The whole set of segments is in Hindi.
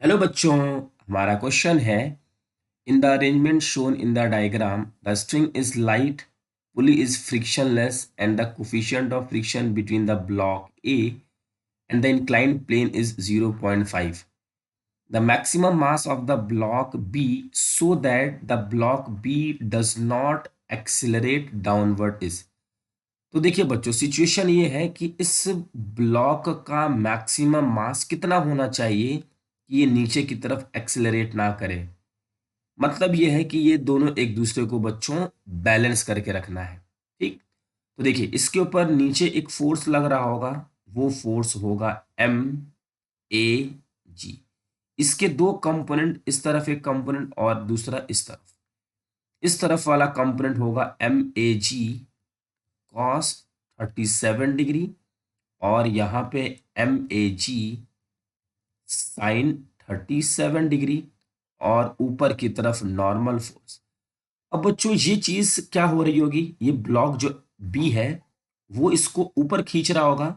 हेलो बच्चों, हमारा क्वेश्चन है in the arrangement shown in the diagram the string is light, pulley is frictionless and the coefficient of friction between the block A and the inclined plane is 0.5. The maximum mass of the block B so that the block B does not accelerate downward is। तो देखिए बच्चों, सिचुएशन ये है कि इस ब्लॉक का मैक्सिमम मास कितना होना चाहिए कि ये नीचे की तरफ एक्सेलरेट ना करे। मतलब ये है कि ये दोनों एक दूसरे को बच्चों बैलेंस करके रखना है। ठीक, तो देखिए इसके ऊपर नीचे एक फोर्स लग रहा होगा, वो फोर्स होगा एम ए जी। इसके दो कंपोनेंट, इस तरफ एक कंपोनेंट और दूसरा इस तरफ। इस तरफ वाला कंपोनेंट होगा M A G cos 37 degree और यहाँ पे M A G sine 37 degree और ऊपर की तरफ नॉर्मल फोर्स। अब बच्चों ये चीज क्या हो रही होगी, ये ब्लॉक जो बी है वो इसको ऊपर खींच रहा होगा,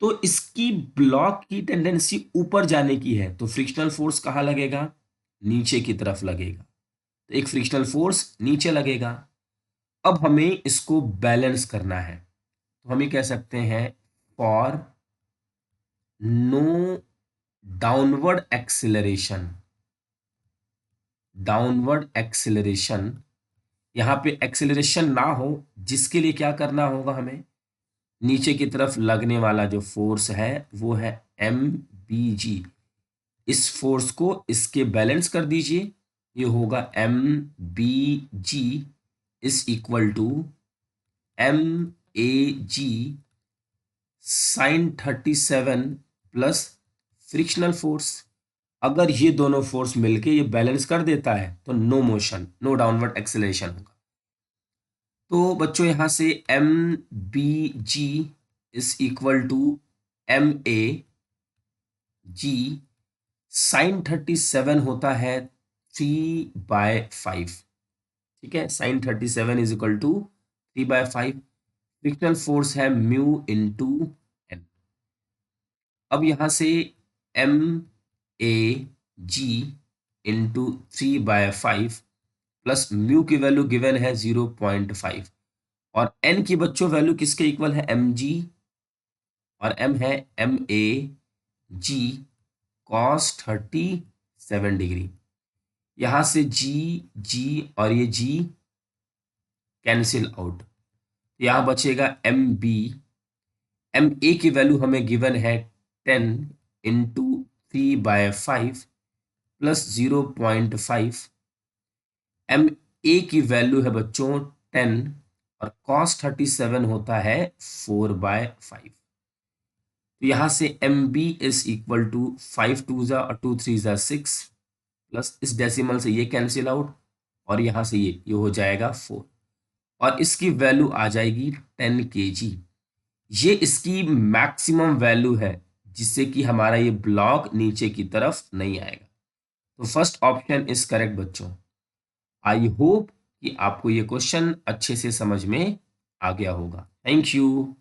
तो इसकी ब्लॉक की टेंडेंसी ऊपर जाने की है, तो फ्रिक्शनल फोर्स कहाँ लगेगा, नीचे की तरफ लगेगा। तो एक फ्रिक्शनल फोर्स नीचे लगेगा। अब हमें इसको बैलेंस करना है, तो हम ये कह सकते हैं for no downward acceleration. Downward acceleration, यहाँ पे एक्सिलरेशन ना हो, जिसके लिए क्या करना होगा हमें, नीचे की तरफ लगने वाला जो फोर्स है वो है एम बी जी। इस फोर्स को इसके बैलेंस कर दीजिए, ये होगा M B G is equal to M A G sine 37 plus frictional force. अगर ये दोनों फोर्स मिलके ये बैलेंस कर देता है तो no motion, no downward acceleration होगा। तो बच्चों यहाँ से M B G is equal to M A G sine 37 होता है 3/5। ठीक है, sine 37 is equal to 3/5। Frictional force है म्यू इंटू एन। अब यहाँ से M A G into 3/5 plus mu की वैल्यू गिवन है 0.5 और एन की बच्चों वैल्यू किसके इक्वल है, एम जी, और एम है M A G cos 37 degree. यहां से जी जी और ये जी कैंसिल आउट, यहां बचेगा एम बी। एम ए की वैल्यू हमें गिवन है 10 × 3/5 प्लस 0.5। एम ए की वैल्यू है बच्चों 10 और कॉस 37 होता है 4/5। तो यहां से M B is equal to 5 2 जा और 2 3 जा 6 प्लस इस डेसिमल से ये कैंसिल आउट और यहां से ये हो जाएगा 4 और इसकी वैल्यू आ जाएगी 10 kg। ये इसकी मैक्सिमम वैल्यू है जिससे कि हमारा ये ब्लॉक नीचे की तरफ नहीं आएगा। तो फर्स्ट ऑप्शन इज करेक्ट बच्चों। आई होप कि आपको ये क्वेश्चन अच्छे से समझ में आ गया होगा। Thank you.